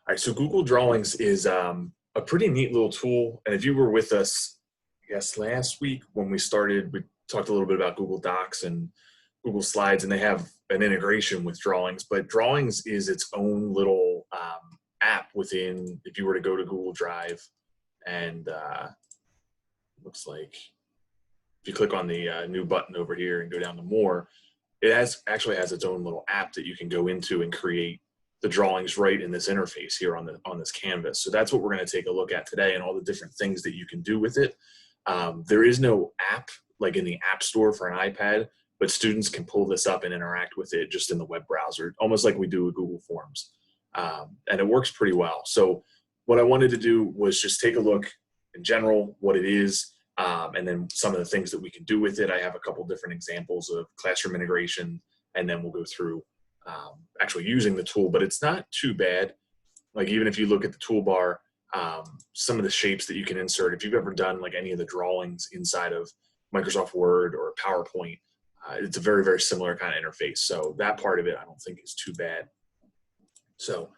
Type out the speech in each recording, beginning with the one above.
All right, so Google Drawings is a pretty neat little tool. And if you were with us, yes, last week when we started, we talked a little bit about Google Docs and Google Slides, and they have an integration with Drawings. But Drawings is its own little app within, if you were to go to Google Drive, and looks like if you click on the new button over here and go down to more, it actually has its own little app that you can go into and create the drawings right in this interface here on this canvas. So that's what we're going to take a look at today, and all the different things that you can do with it. There is no app like in the App Store for an iPad, but students can pull this up and interact with it just in the web browser, almost like we do with Google Forms. And it works pretty well. So what I wanted to do was just take a look in general, what it is, and then some of the things that we can do with it. I have a couple different examples of classroom integration, and then we'll go through actually using the tool, but it's not too bad. Like even if you look at the toolbar, some of the shapes that you can insert, if you've ever done like any of the drawings inside of Microsoft Word or PowerPoint, it's a very, very similar kind of interface. So that part of it, I don't think is too bad. So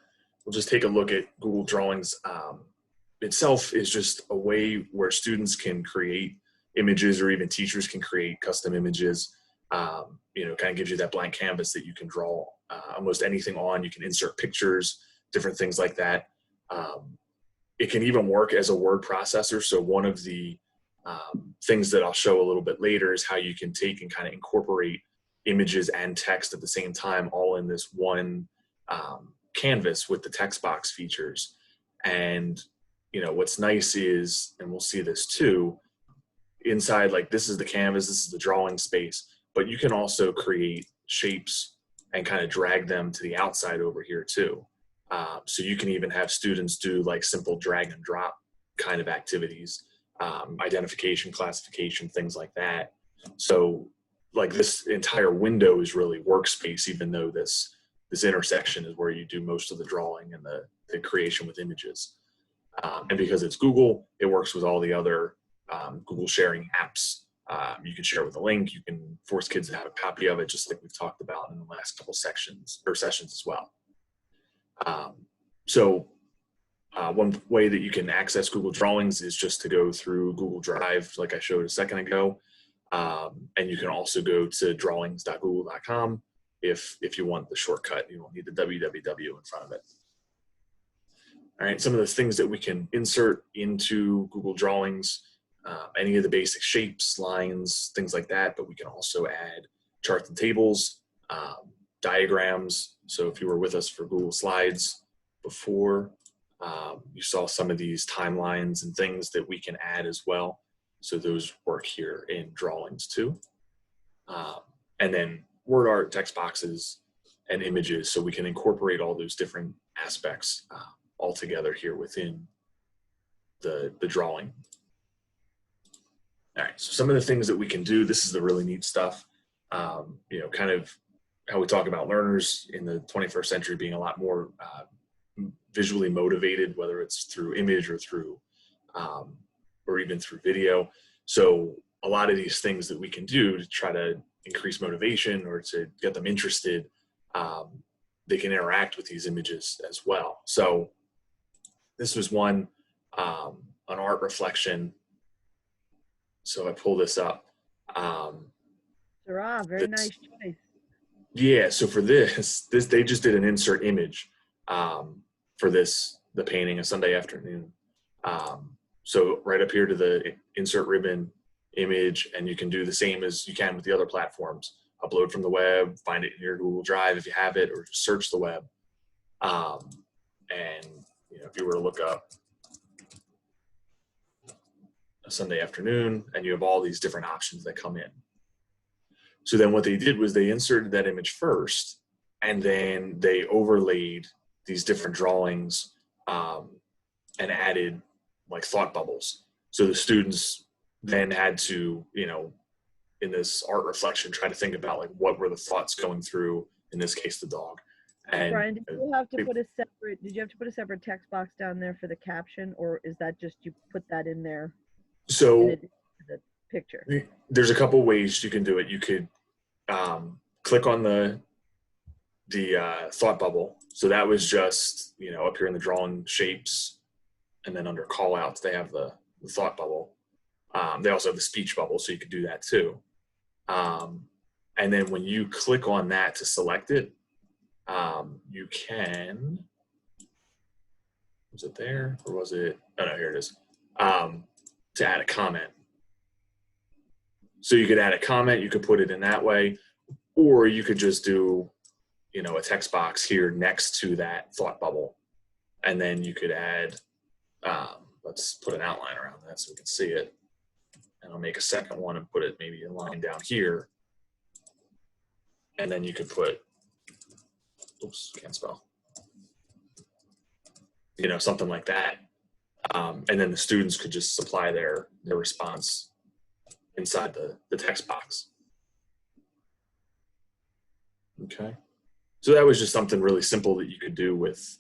we'll just take a look at Google Drawings. Itself is just a way where students can create images, or even teachers can create custom images. Kind of gives you that blank canvas that you can draw almost anything on. You can insert pictures, different things like that. It can even work as a word processor. So one of the things that I'll show a little bit later is how you can take and kind of incorporate images and text at the same time, all in this one canvas with the text box features. And what's nice is, and we'll see this too, inside, like this is the canvas, this is the drawing space, but you can also create shapes and kind of drag them to the outside over here too. So you can even have students do like simple drag and drop kind of activities, identification, classification, things like that. So like this entire window is really workspace, even though this intersection is where you do most of the drawing and the creation with images. And because it's Google, it works with all the other Google sharing apps. You can share with a link. You can force kids to have a copy of it, just like we've talked about in the last couple sections or sessions as well. One way that you can access Google Drawings is just to go through Google Drive, like I showed a second ago. And you can also go to drawings.google.com if you want the shortcut. You don't need the www in front of it. All right, some of the things that we can insert into Google Drawings, any of the basic shapes, lines, things like that, but we can also add charts and tables, diagrams. So if you were with us for Google Slides before, you saw some of these timelines and things that we can add as well. So those work here in Drawings too. And then word art, text boxes, and images. So we can incorporate all those different aspects all together here within the drawing. All right, so some of the things that we can do, this is the really neat stuff. Kind of how we talk about learners in the 21st century being a lot more visually motivated, whether it's through image or through, or even through video. So a lot of these things that we can do to try to increase motivation or to get them interested, they can interact with these images as well. So this was one, an art reflection. So I pull this up. Very nice choice. Yeah, so for this they just did an insert image for the painting, a Sunday afternoon. So right up here to the insert ribbon image, and you can do the same as you can with the other platforms. Upload from the web, find it in your Google Drive if you have it, or just search the web. And if you were to look up a Sunday afternoon, and you have all these different options that come in. So then what they did was they inserted that image first, and then they overlaid these different drawings and added like thought bubbles. So the students then had to, in this art reflection, try to think about like what were the thoughts going through, in this case, the dog. And Brian, did you have to put a separate text box down there for the caption, or is that just you put that in there? So the picture. There's a couple ways you can do it. You could click on the thought bubble. So that was just, up here in the drawing shapes, and then under call outs, they have the thought bubble. They also have the speech bubble, so you could do that too. And then when you click on that to select it, you can, was it there or was it, oh no, here it is, to add a comment. So you could add a comment, you could put it in that way, or you could just do, a text box here next to that thought bubble. And then you could add, let's put an outline around that so we can see it. And I'll make a second one and put it maybe a line down here. And then you could put, oops, can't spell, something like that. And then the students could just supply their response inside the text box. Okay. So that was just something really simple that you could do with,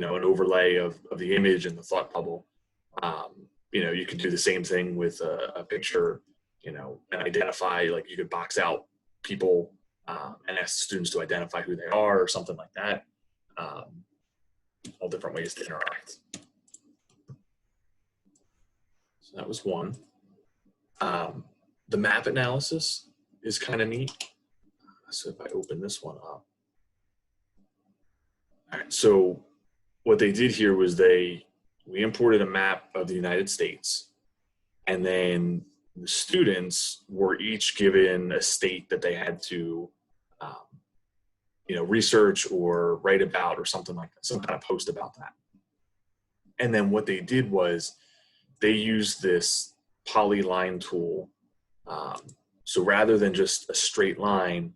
an overlay of the image and the thought bubble. You could do the same thing with a picture, and identify, like you could box out people and ask students to identify who they are or something like that. All different ways to interact. So that was one. The map analysis is kind of neat. So if I open this one up. All right, so what they did here was we imported a map of the United States, and then the students were each given a state that they had to, research or write about or something like that, some kind of post about that. And then what they did was they used this polyline tool. So rather than just a straight line,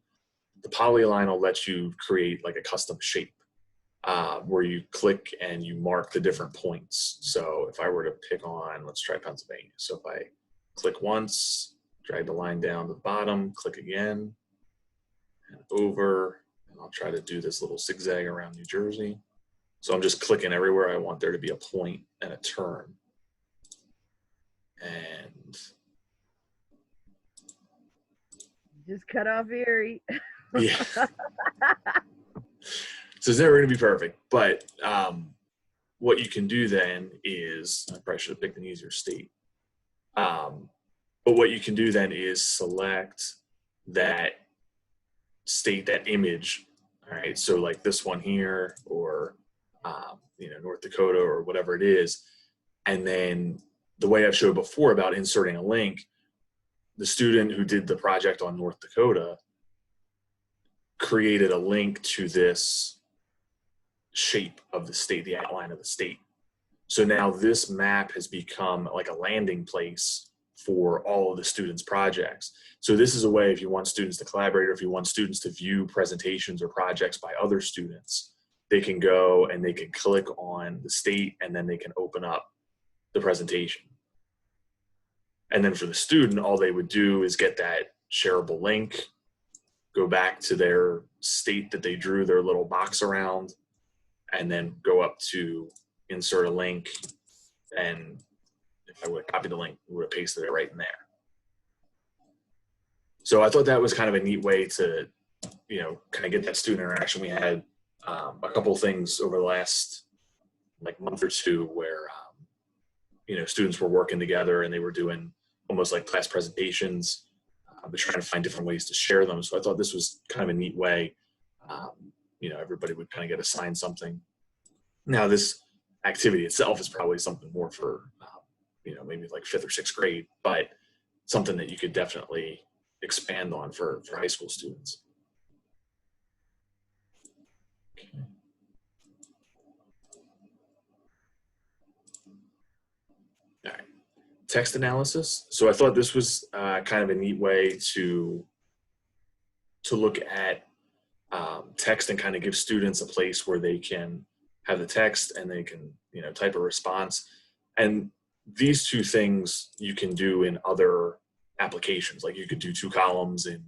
the polyline will let you create like a custom shape where you click and you mark the different points. So if I were to pick on, let's try Pennsylvania. So if I click once, drag the line down to the bottom, click again, and over, and I'll try to do this little zigzag around New Jersey. So I'm just clicking everywhere I want there to be a point and a turn. And just cut off Erie. yeah. So it's never going to be perfect, but what you can do then is, I probably should have picked an easier state. But what you can do then is select that state, that image. All right, so like this one here, or North Dakota, or whatever it is. And then the way I've showed before about inserting a link, the student who did the project on North Dakota created a link to this shape of the state, the outline of the state. So now this map has become like a landing place for all of the students' projects. So this is a way, if you want students to collaborate, or if you want students to view presentations or projects by other students, they can go and they can click on the state, and then they can open up the presentation. And then for the student, all they would do is get that shareable link, go back to their state that they drew their little box around, and then go up to insert a link. And if I would have copied the link, we would have pasted it right in there. So I thought that was kind of a neat way to, kind of get that student interaction. We had a couple of things over the last month or two where, students were working together and they were doing almost like class presentations, but trying to find different ways to share them. So I thought this was kind of a neat way. Everybody would kind of get assigned something. Now this activity itself is probably something more for, maybe like 5th or 6th grade, but something that you could definitely expand on for high school students. Okay. All right, text analysis. So I thought this was kind of a neat way to look at text and kind of give students a place where they can have the text and they can, type a response. And these two things you can do in other applications. Like you could do 2 columns in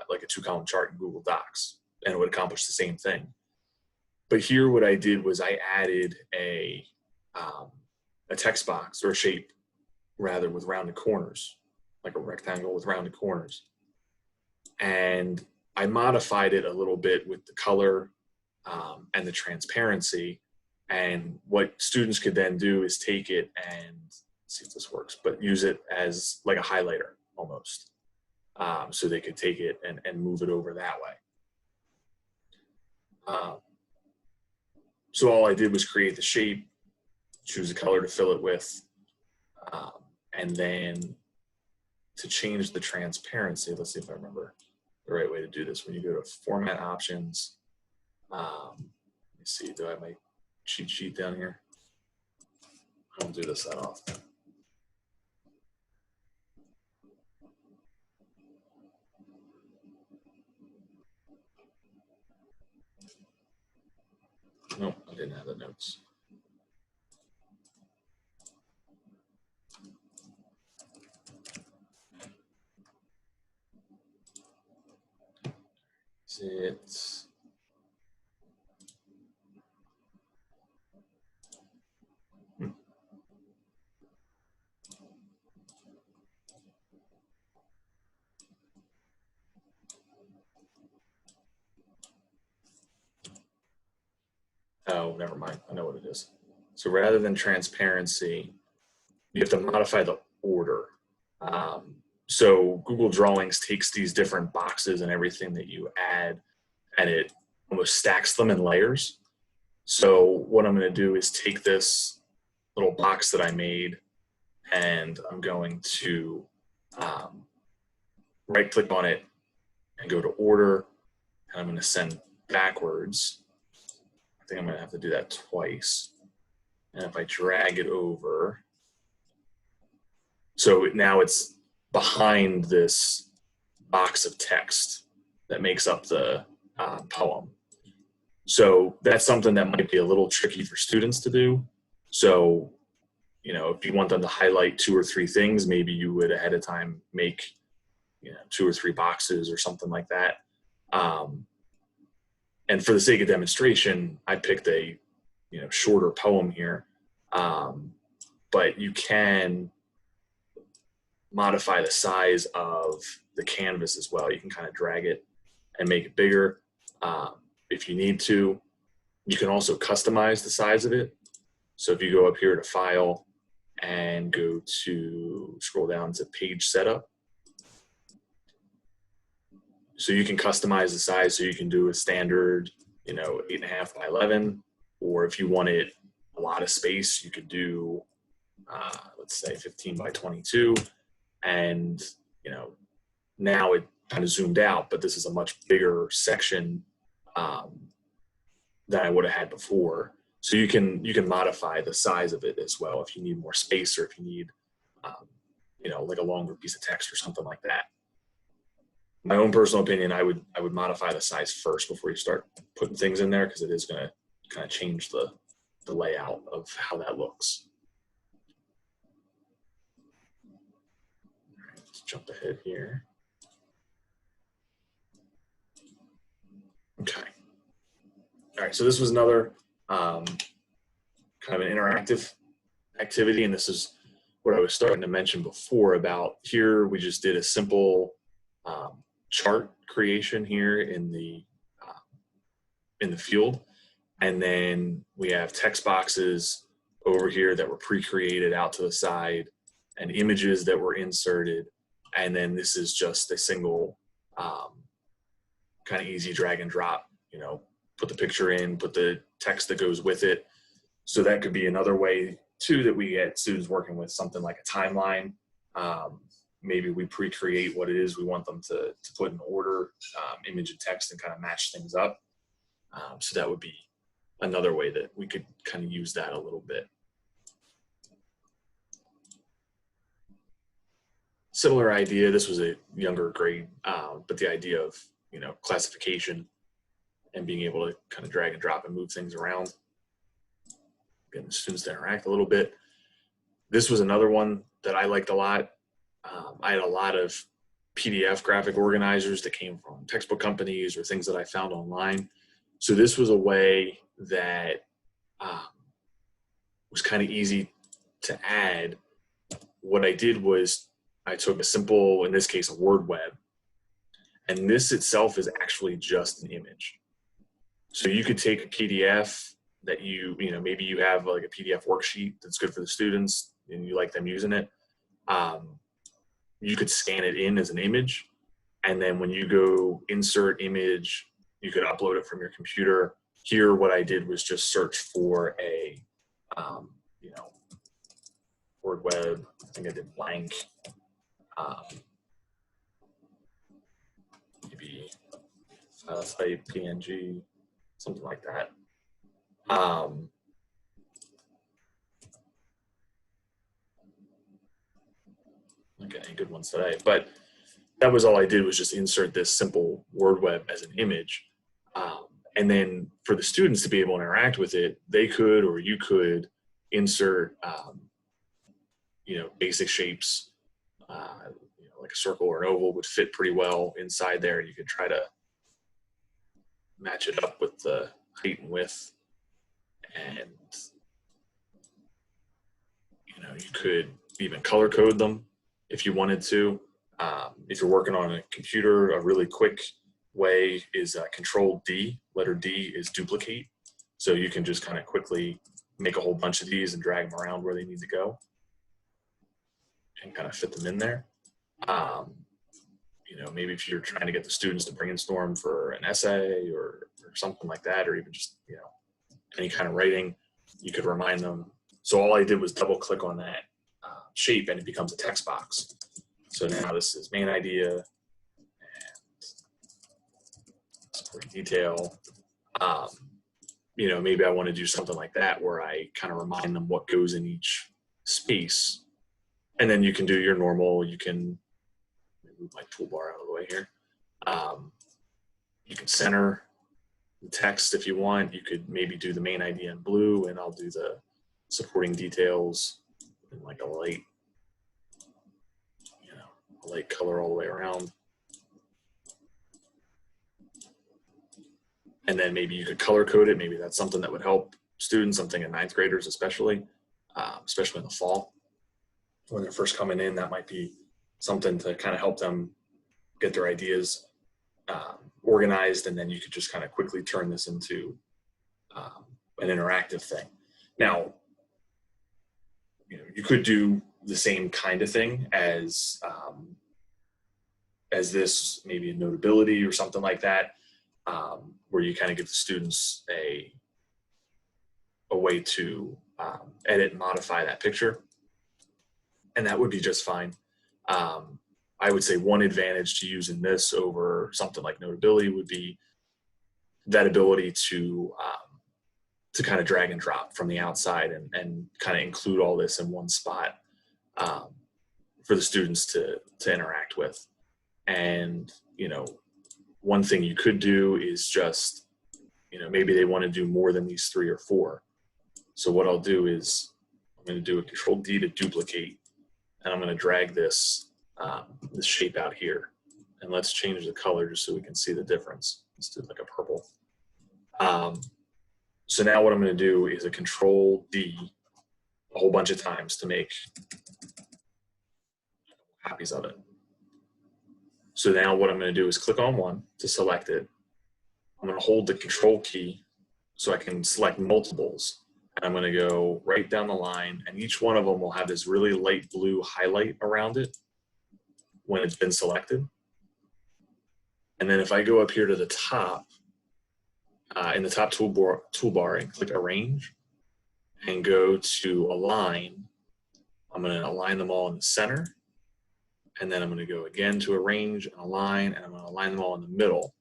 like a 2-column chart in Google Docs, and it would accomplish the same thing. But here what I did was I added a text box, or a shape rather, with rounded corners, like a rectangle with rounded corners. And I modified it a little bit with the color and the transparency. And what students could then do is take it and see if this works, but use it as like a highlighter almost. So they could take it and move it over that way. So all I did was create the shape, choose a color to fill it with, and then to change the transparency, let's see if I remember the right way to do this. When you go to Format Options, let me see, do I have my cheat sheet down here? I don't do this that often. Nope, I didn't have the notes. It's oh, never mind. I know what it is. So rather than transparency, you have to modify the order. So Google Drawings takes these different boxes and everything that you add, and it almost stacks them in layers. So what I'm going to do is take this little box that I made, and I'm going to right click on it and go to order, and I'm going to send backwards. I think I'm going to have to do that twice. And if I drag it over, so now it's behind this box of text that makes up the poem. So that's something that might be a little tricky for students to do. So, you know, if you want them to highlight 2 or 3 things, maybe you would ahead of time make, you know, 2 or 3 boxes or something like that. And for the sake of demonstration, I picked a, you know, shorter poem here. But you can modify the size of the canvas as well. You can kind of drag it and make it bigger if you need to. You can also customize the size of it. So if you go up here to File and go to, scroll down to Page Setup. So you can customize the size, so you can do a standard, you know, 8.5 by 11, or if you wanted a lot of space, you could do, let's say 15 by 22. And, you know, now it kind of zoomed out, but this is a much bigger section than I would have had before. So you can modify the size of it as well if you need more space, or if you need, you know, like a longer piece of text or something like that. My own personal opinion, I would modify the size first before you start putting things in there, because it is going to kind of change the layout of how that looks. All right, let's jump ahead here. Okay. All right, so this was another kind of an interactive activity, and this is what I was starting to mention before about here. We just did a simple chart creation here in the field, and then we have text boxes over here that were pre-created out to the side, and images that were inserted, and then this is just a single kind of easy drag and drop, you know, put the picture in, put the text that goes with it. So that could be another way too that we get students working with something like a timeline. Maybe we pre-create what it is we want them to put in order, image and text, and kind of match things up. So that would be another way that we could kind of use that a little bit. Similar idea, this was a younger grade, but the idea of, you know, classification and being able to kind of drag and drop and move things around, getting the students to interact a little bit. This was another one that I liked a lot. I had a lot of PDF graphic organizers that came from textbook companies or things that I found online. So this was a way that was kind of easy to add. What I did was I took a simple, in this case, a word web, And this itself is actually just an image. So you could take a PDF that maybe you have like a PDF worksheet that's good for the students and you like them using it. You could scan it in as an image. And then when you go insert image, you could upload it from your computer. Here, what I did was just search for a, Word Web. I think I did blank. Maybe file type PNG, something like that. Not getting any good ones today, but that was all I did was just insert this simple Word Web as an image. And then for the students to be able to interact with it, they could, or you could insert, basic shapes, like a circle or an oval would fit pretty well inside there. You could try to match it up with the height and width. And, you could even color code them if you wanted to. If you're working on a computer, a really quick way is Control D. Letter D is duplicate. So you can just kind of quickly make a whole bunch of these and drag them around where they need to go and kind of fit them in there. Maybe if you're trying to get the students to brainstorm for an essay or something like that, or even just, any kind of writing, you could remind them. So all I did was double click on that shape and it becomes a text box. So now this is main idea and supporting detail. Maybe I want to do something like that where I kind of remind them what goes in each space. And then you can do your normal, you can move my toolbar out of the way here. You can center the text if you want. You could maybe do the main idea in blue and I'll do the supporting details in like a light color all the way around. And then maybe you could color code it. Maybe that's something that would help students, something in ninth graders especially in the fall. When they're first coming in, that might be something to kind of help them get their ideas organized, and then you could just kind of quickly turn this into an interactive thing. Now, you could do the same kind of thing as this, maybe a notability or something like that, where you kind of give the students a way to edit and modify that picture, and that would be just fine. I would say one advantage to using this over something like notability would be that ability to kind of drag and drop from the outside and kind of include all this in one spot for the students to interact with. And, one thing you could do is just, maybe they want to do more than these 3 or 4. So what I'll do is I'm going to do a Control D to duplicate, and I'm going to drag this shape out here, and let's change the color just so we can see the difference. Let's do like a purple. So now what I'm going to do is a Control D a whole bunch of times to make copies of it. So now what I'm going to do is click on one to select it. I'm going to hold the Control key so I can select multiples. And I'm going to go right down the line, and each one of them will have this really light blue highlight around it when it's been selected. And then if I go up here to the top, in the top toolbar and click Arrange and go to Align, I'm going to align them all in the center. And then I'm going to go again to Arrange and Align, and I'm going to align them all in the middle.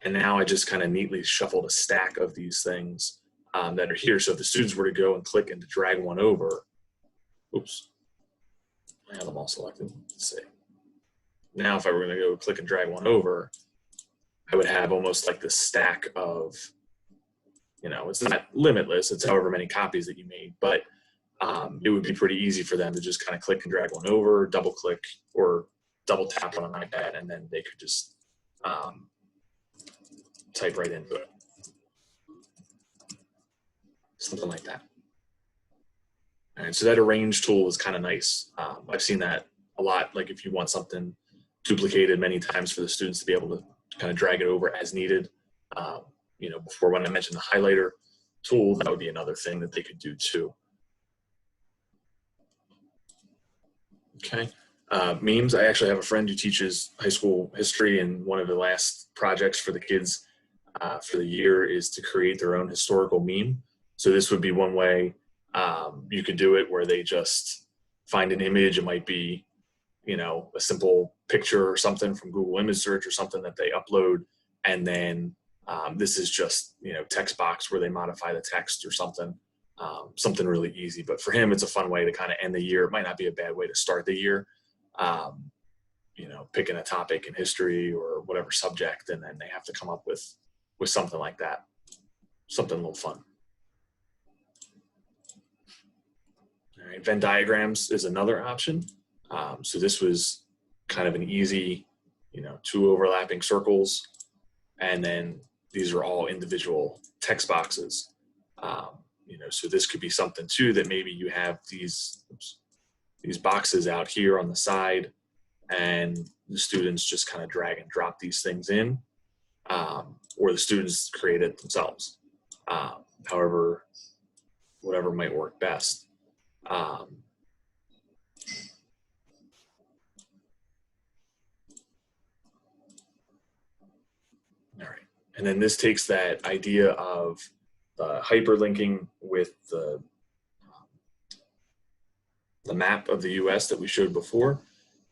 And now I just kind of neatly shuffled a stack of these things that are here. So if the students were to go and click and to drag one over, oops, I have them all selected. Let's see. Now if I were going to go click and drag one over, I would have almost like this stack of, it's not limitless, it's however many copies that you made, but it would be pretty easy for them to just kind of click and drag one over, double click or double tap on an iPad, and then they could just type right into it. Something like that. All right, so that Arrange tool is kind of nice. I've seen that a lot. Like if you want something duplicated many times for the students to be able to kind of drag it over as needed. Before, when I mentioned the highlighter tool, that would be another thing that they could do too. Okay. Memes. I actually have a friend who teaches high school history, and one of the last projects for the kids for the year is to create their own historical meme. So this would be one way you could do it, where they just find an image. It might be, a simple picture or something from Google image search or something that they upload. And then this is just, text box where they modify the text or something, something really easy. But for him, it's a fun way to kind of end the year. It might not be a bad way to start the year. Picking a topic in history or whatever subject, and then they have to come up with something like that, something a little fun. All right, Venn diagrams is another option. So this was kind of an easy, 2 overlapping circles, and then these are all individual text boxes. So this could be something too, that maybe you have these boxes out here on the side, and the students just kind of drag and drop these things in, or the students create it themselves. However, whatever might work best. All right, and then this takes that idea of hyperlinking with the map of the US that we showed before.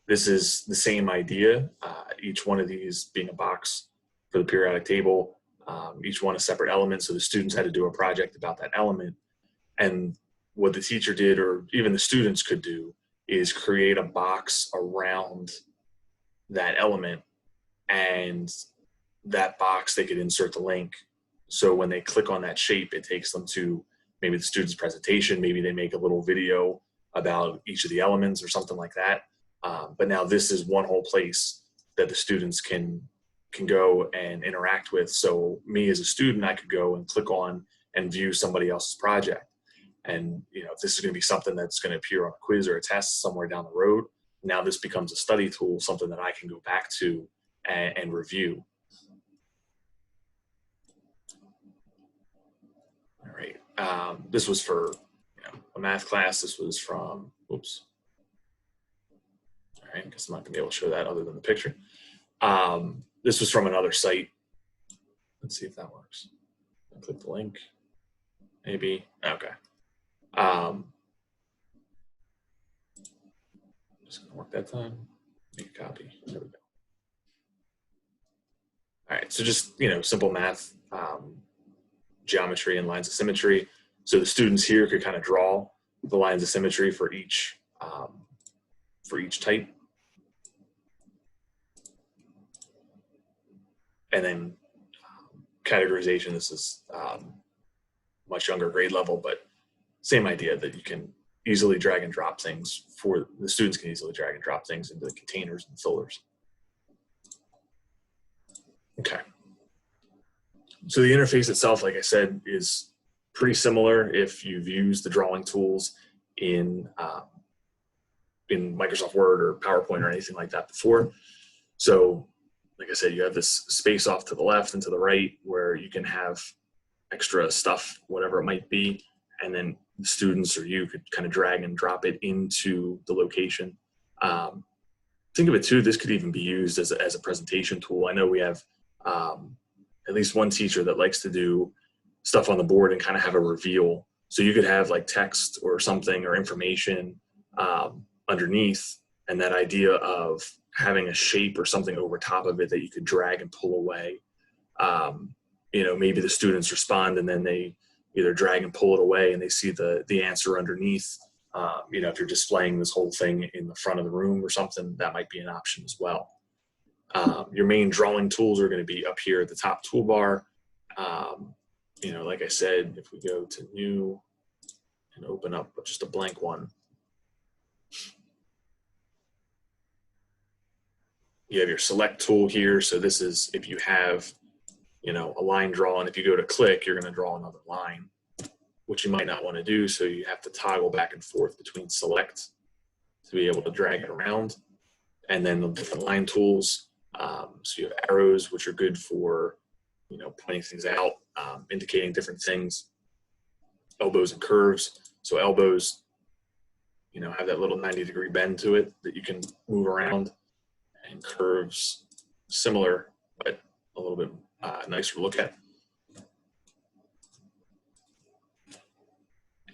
This is the same idea, each one of these being a box for the periodic table, each one a separate element, so the students had to do a project about that element. And what the teacher did, or even the students could do, is create a box around that element, and that box they could insert the link. So when they click on that shape, it takes them to maybe the student's presentation, maybe they make a little video about each of the elements or something like that. But now this is one whole place that the students can go and interact with. So me as a student, I could go and click on and view somebody else's project. And if this is going to be something that's going to appear on a quiz or a test somewhere down the road, now this becomes a study tool, something that I can go back to and review. All right. This was for a math class. This was from, oops. All right, I guess I'm not gonna be able to show that other than the picture. This was from another site. Let's see if that works. I'll click the link, maybe, okay. Just gonna work that time, make a copy, there we go. All right, so just, simple math, geometry and lines of symmetry. So the students here could kind of draw the lines of symmetry for each type. And then categorization, this is much younger grade level, but same idea, that you can easily drag and drop things, for the students can easily drag and drop things into the containers and fillers. Okay. So the interface itself, like I said, is pretty similar if you've used the drawing tools in Microsoft Word or PowerPoint or anything like that before. So like I said, you have this space off to the left and to the right where you can have extra stuff, whatever it might be, and then the students or you could kind of drag and drop it into the location. Think of it too, this could even be used as a presentation tool. I know we have at least one teacher that likes to do stuff on the board and kind of have a reveal. So you could have like text or something or information underneath, and that idea of having a shape or something over top of it that you could drag and pull away. Maybe the students respond and then they either drag and pull it away and they see the answer underneath. If you're displaying this whole thing in the front of the room or something, that might be an option as well. Your main drawing tools are going to be up here at the top toolbar. Like I said, if we go to new and open up just a blank one, you have your select tool here. So this is if you have, a line drawn, if you go to click, you're going to draw another line, which you might not want to do. So you have to toggle back and forth between select to be able to drag it around. and then the different line tools. So you have arrows, which are good for, pointing things out, indicating different things. Elbows and curves. So elbows, have that little 90-degree bend to it that you can move around, and curves, similar, but a little bit nicer to look at.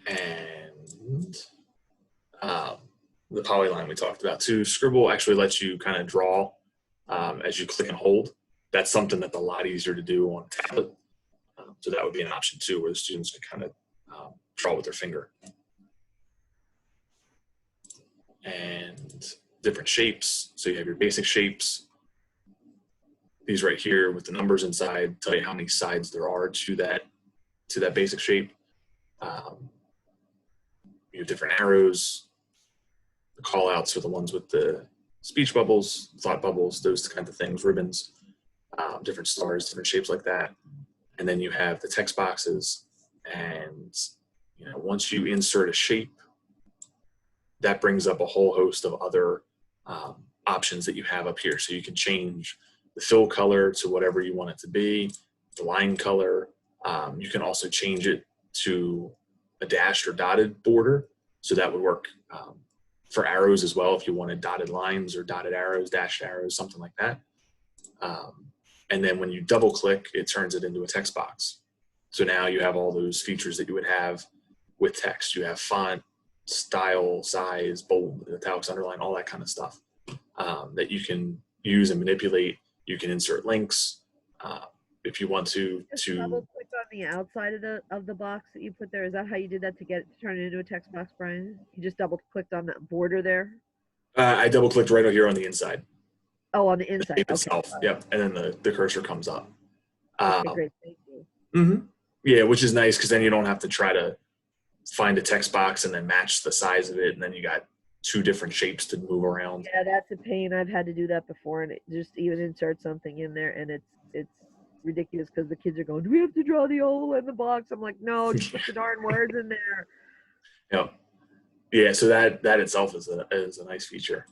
And the polyline we talked about too. Scribble actually lets you kind of draw as you click and hold. That's something that's a lot easier to do on a tablet. So that would be an option too, where the students can kind of draw with their finger. And different shapes. So you have your basic shapes. These right here with the numbers inside tell you how many sides there are to that basic shape. You have different arrows. The call outs are the ones with the speech bubbles, thought bubbles, those kinds of things, ribbons, different stars, different shapes like that. And then you have the text boxes. And once you insert a shape, that brings up a whole host of other options that you have up here. So you can change the fill color to whatever you want it to be, the line color. You can also change it to a dashed or dotted border. So that would work for arrows as well, if you wanted dotted lines or dotted arrows, dashed arrows, something like that. And then when you double click, it turns it into a text box. So now you have all those features that you would have with text. You have font, style, size, bold, italics, underline, all that kind of stuff that you can use and manipulate. You can insert links if you want to. Just double click on the outside of the box that you put there. Is that how you did that to turn it into a text box, Brian? You just double clicked on that border there? I double clicked right over here on the inside. Oh, on the inside. Okay. Itself. Yep. And then the cursor comes up. Okay, great. Thank you. Mm-hmm. Yeah, which is nice because then you don't have to try to find a text box and then match the size of it, and then you got two different shapes to move around. Yeah, that's a pain. I've had to do that before, and it just even insert something in there, and it's ridiculous because the kids are going, "Do we have to draw the oval in the box?" I'm like, "No, just put the darn words in there." Yep. Yeah. So that itself is a nice feature.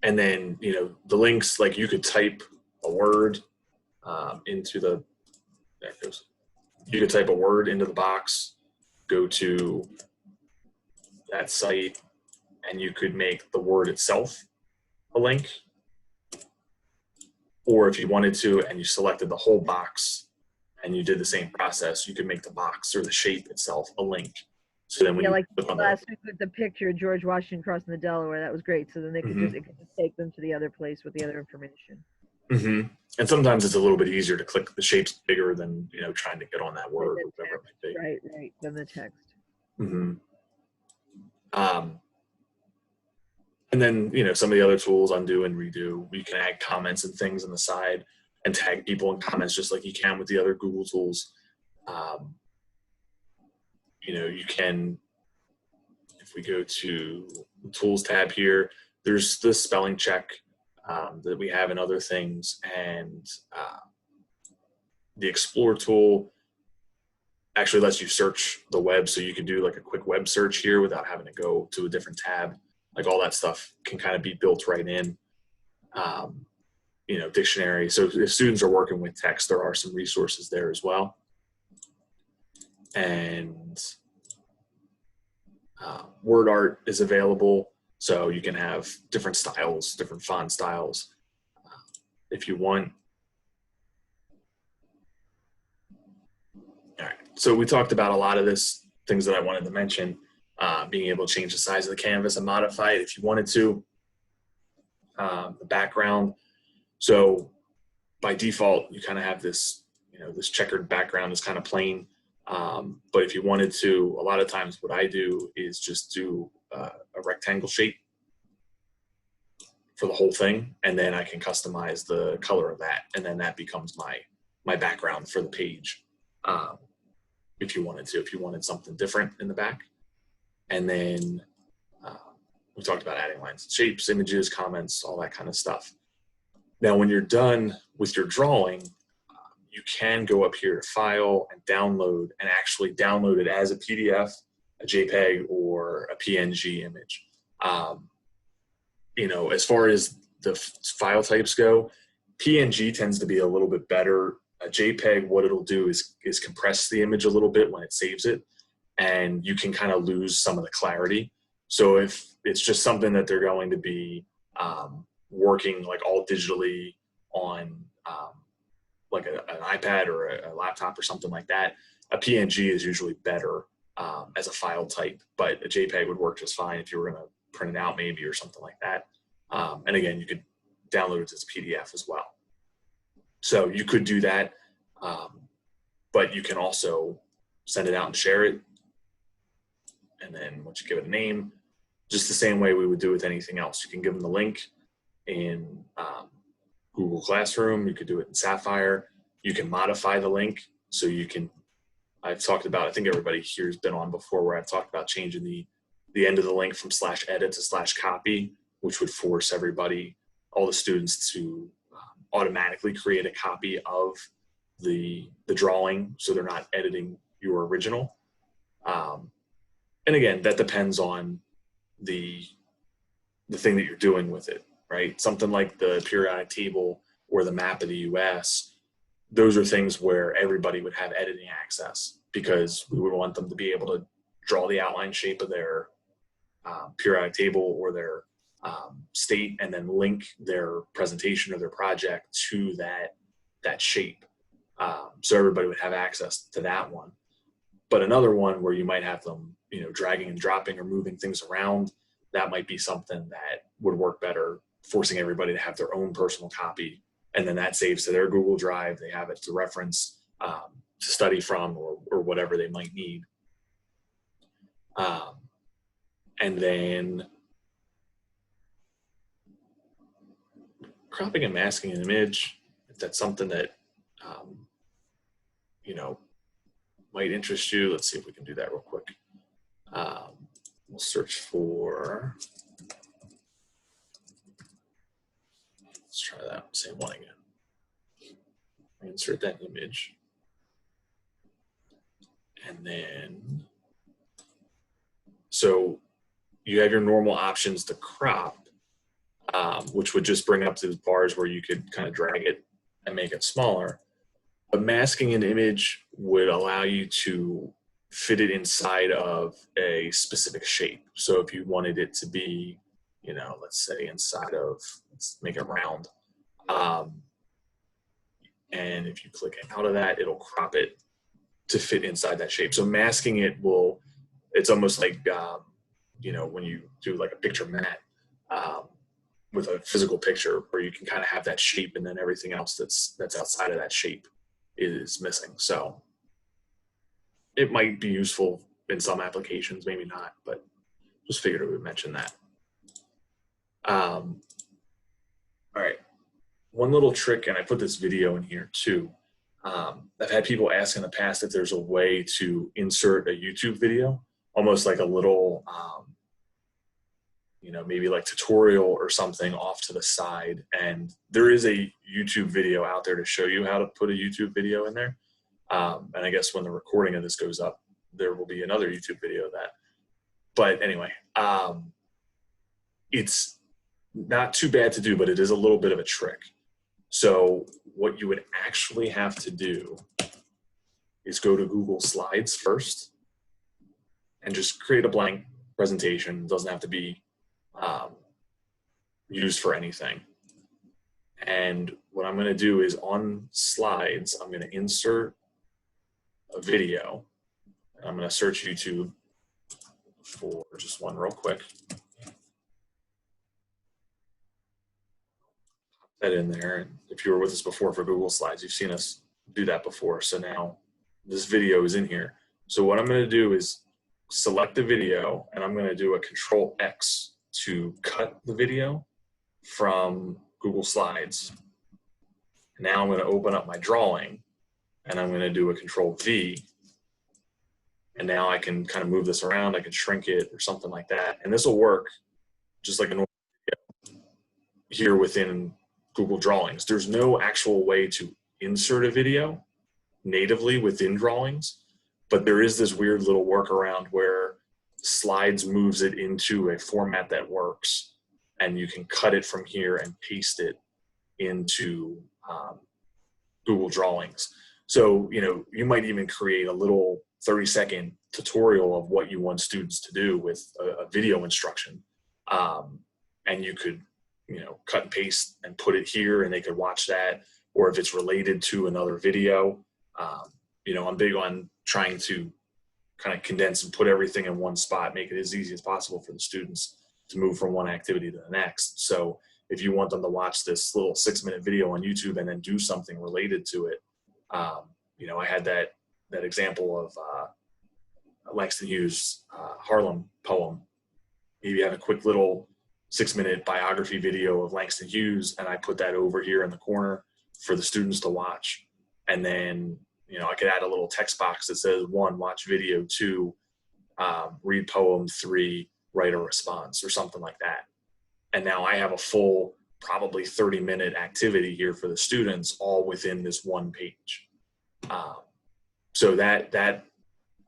And then the links, like you could type a word into the. There it goes. You could type a word into the box, go to that site, and you could make the word itself a link. Or if you wanted to, and you selected the whole box, and you did the same process, you could make the box or the shape itself a link. So then when you like click on last week with the picture of George Washington crossing the Delaware, that was great. So then they could it could just take them to the other place with the other information. Mm-hmm. And sometimes it's a little bit easier to click the shapes bigger than trying to get on that word or whatever it might be. Right, than the text. Mm-hmm. And then some of the other tools, undo and redo. You can add comments and things on the side and tag people in comments just like you can with the other Google tools. You can, if we go to the tools tab here, there's the spelling check that we have in other things, and the Explore tool actually lets you search the web, so you can do like a quick web search here without having to go to a different tab. Like all that stuff can kind of be built right in. Dictionary. So if students are working with text, there are some resources there as well. And word art is available. So you can have different styles, different font styles if you want. All right. So we talked about a lot of this, things that I wanted to mention, being able to change the size of the canvas and modify it if you wanted to. The background. So by default, you kind of have this, this checkered background is kind of plain. But if you wanted to, a lot of times what I do is just do a rectangle shape for the whole thing, and then I can customize the color of that, and then that becomes my background for the page. If you wanted something different in the back. And then we talked about adding lines, shapes, images, comments, all that kind of stuff. Now, when you're done with your drawing, you can go up here to File and Download, and actually download it as a PDF, a JPEG, or a PNG image. as far as the file types go, PNG tends to be a little bit better. A JPEG, what it'll do is compress the image a little bit when it saves it, and you can kind of lose some of the clarity. So if it's just something that they're going to be working like all digitally on like an iPad or a laptop or something like that, a PNG is usually better as a file type, but a JPEG would work just fine if you were going to print it out maybe or something like that. And again, you could download it as a PDF as well. So you could do that, but you can also send it out and share it. And then once you give it a name, just the same way we would do with anything else, you can give them the link in Google Classroom. You could do it in Sapphire. You can modify the link. So you can, I've talked about, I think everybody here has been on before where I've talked about changing the end of the link from /edit to /copy, which would force everybody, all the students to automatically create a copy of the drawing so they're not editing your original. And again, that depends on the thing that you're doing with it, right? Something like the periodic table or the map of the US, those are things where everybody would have editing access because we would want them to be able to draw the outline shape of their periodic table or their state and then link their presentation or their project to that shape. So everybody would have access to that one. But another one where you might have them, dragging and dropping or moving things around, that might be something that would work better, forcing everybody to have their own personal copy. And then that saves to their Google Drive. They have it to reference, to study from or whatever they might need. And then cropping and masking an image, if that's something that, might interest you. Let's see if we can do that real quick. We'll search for, let's try that same one again. Insert that image. And then, so you have your normal options to crop, which would just bring up those bars where you could kind of drag it and make it smaller. But masking an image would allow you to fit it inside of a specific shape. So if you wanted it to be, let's say inside of, let's make it round. And if you click out of that, it'll crop it to fit inside that shape. So masking it it's almost like, when you do like a picture mat with a physical picture where you can kind of have that shape and then everything else that's outside of that shape is missing. So it might be useful in some applications, maybe not, but just figured I would mention that. All right, one little trick, and I put this video in here too. I've had people ask in the past if there's a way to insert a YouTube video, almost like a little, maybe like tutorial or something off to the side. And there is a YouTube video out there to show you how to put a YouTube video in there. And I guess when the recording of this goes up, there will be another YouTube video of that. But anyway, it's not too bad to do, but it is a little bit of a trick. So what you would actually have to do is go to Google Slides first and just create a blank presentation. It doesn't have to be used for anything. And what I'm going to do is on Slides, I'm going to insert a video. I'm going to search YouTube for just one real quick. That in there. And if you were with us before for Google Slides, you've seen us do that before. So now this video is in here. So what I'm going to do is select the video, and I'm going to do a Control X to cut the video from Google Slides. Now I'm going to open up my drawing, and I'm going to do a Control V. And now I can kind of move this around. I can shrink it or something like that. And this will work just like a normal video here within Google Drawings. There's no actual way to insert a video natively within Drawings, but there is this weird little workaround where Slides moves it into a format that works. and you can cut it from here and paste it into Google Drawings. So, you might even create a little 30-second tutorial of what you want students to do with a video instruction. And you could, cut and paste and put it here and they could watch that. Or if it's related to another video, I'm big on trying to kind of condense and put everything in one spot, make it as easy as possible for the students to move from one activity to the next. So if you want them to watch this little 6-minute video on YouTube and then do something related to it, I had that example of Langston Hughes' Harlem poem. Maybe have a quick little 6-minute biography video of Langston Hughes, and I put that over here in the corner for the students to watch. And then, I could add a little text box that says 1, watch video, 2, read poem, 3, write a response, or something like that. And now I have a full, probably 30-minute activity here for the students, all within this one page. So that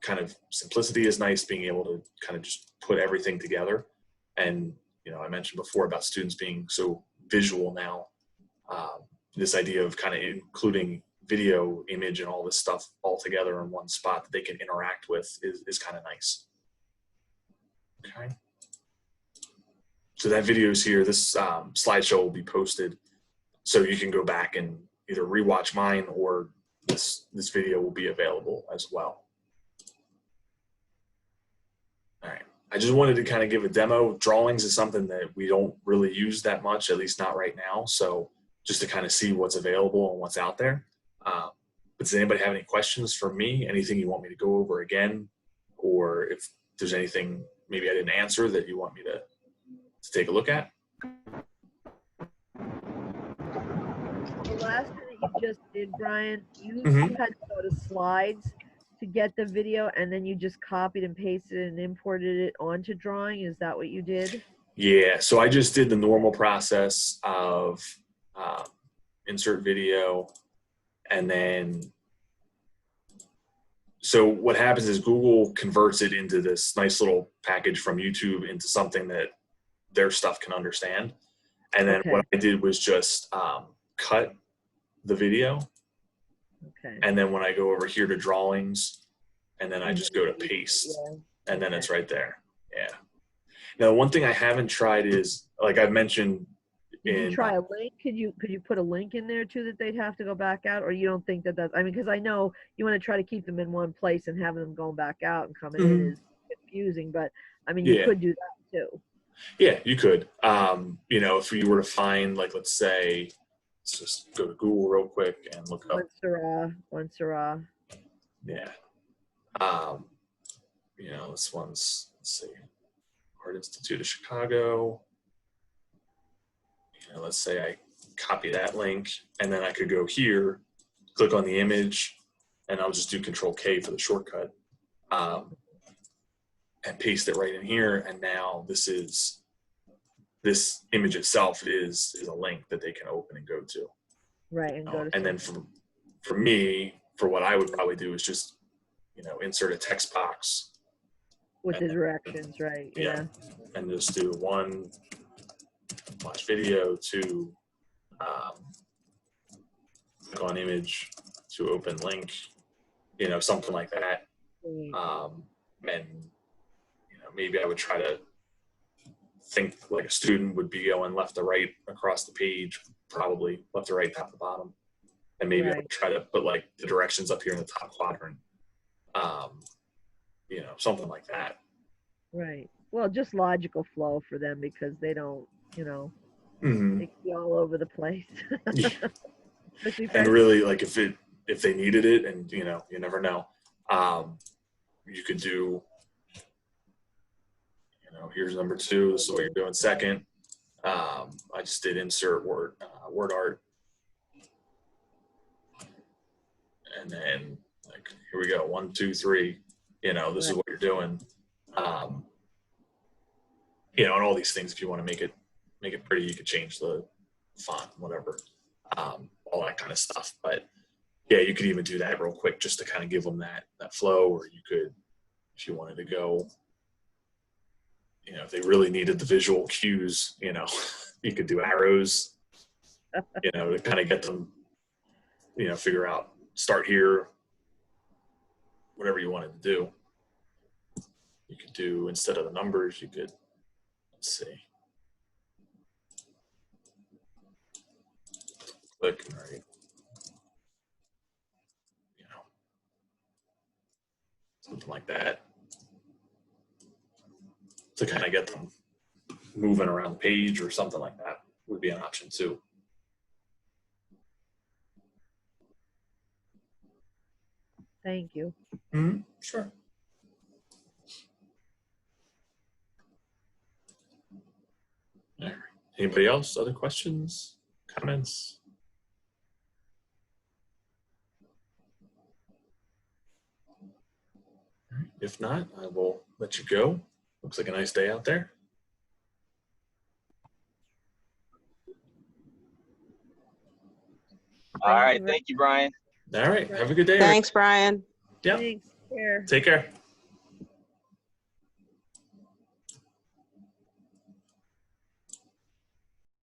kind of simplicity is nice, being able to kind of just put everything together. And, I mentioned before about students being so visual now. This idea of kind of including video, image, and all this stuff all together in one spot that they can interact with is kind of nice. Okay. So that video is here. This slideshow will be posted, so you can go back and either rewatch mine, or this video will be available as well. All right. I just wanted to kind of give a demo. Drawings is something that we don't really use that much, at least not right now. So just to kind of see what's available and what's out there. But does anybody have any questions for me? Anything you want me to go over again? Or if there's anything maybe I didn't answer that you want me to take a look at? The last thing that you just did, Brian, you Mm-hmm. had to go to slides to get the video, and then you just copied and pasted it and imported it onto drawing. Is that what you did? Yeah, so I just did the normal process of insert video, and then so what happens is Google converts it into this nice little package from YouTube into something that their stuff can understand. And then what I did was just cut the video. Okay. And then when I go over here to drawings, and then I just go to paste, and then it's right there. Yeah. Now, one thing I haven't tried is, like I've mentioned, Did you try a link? Could you put a link in there too that they'd have to go back out, or you don't think that's? I mean, because I know you want to try to keep them in one place, and having them going back out and coming in is confusing. But I mean, you could do that too. Yeah, you could. If you were to find, like, let's say, let's just go to Google real quick and look up. Montserrat. Yeah. This one's, let's see, Art Institute of Chicago. Let's say I copy that link, and then I could go here, click on the image, and I'll just do Control K for the shortcut, and paste it right in here. And now this image itself is a link that they can open and go to. Right, and go to. And then for me, for what I would probably do is just insert a text box with the directions, right? Yeah. And just do 1, watch video, 2, click on image, to open link, something like that. And maybe I would try to think like a student would be going left to right across the page, probably left to right, top to bottom. And maybe I would try to put like the directions up here in the top quadrant. Something like that. Right. Well, just logical flow for them, because they don't, they can be all over the place. And really, like, if they needed it, and you never know, you could do, here's number 2, this is what you're doing second. I just did insert word art, and then, like, here we go, 1, 2, 3, this is what you're doing. And all these things, if you want to make it pretty, you could change the font, whatever, all that kind of stuff. But yeah, you could even do that real quick just to kind of give them that flow. Or you could, if you wanted to go, if they really needed the visual cues, you could do arrows, to kind of get them, figure out, start here, whatever you wanted to do. You could do, instead of the numbers, you could, let's see, click, right, something like that, to kind of get them moving around the page or something like that would be an option too. Thank you. Mm-hmm. Sure. All right. Anybody else? Other questions? Comments? All right. If not, I will let you go. Looks like a nice day out there. All right. Thank you, Brian. All right. Have a good day. Thanks, Brian. Yeah. Thanks. Care. Take care.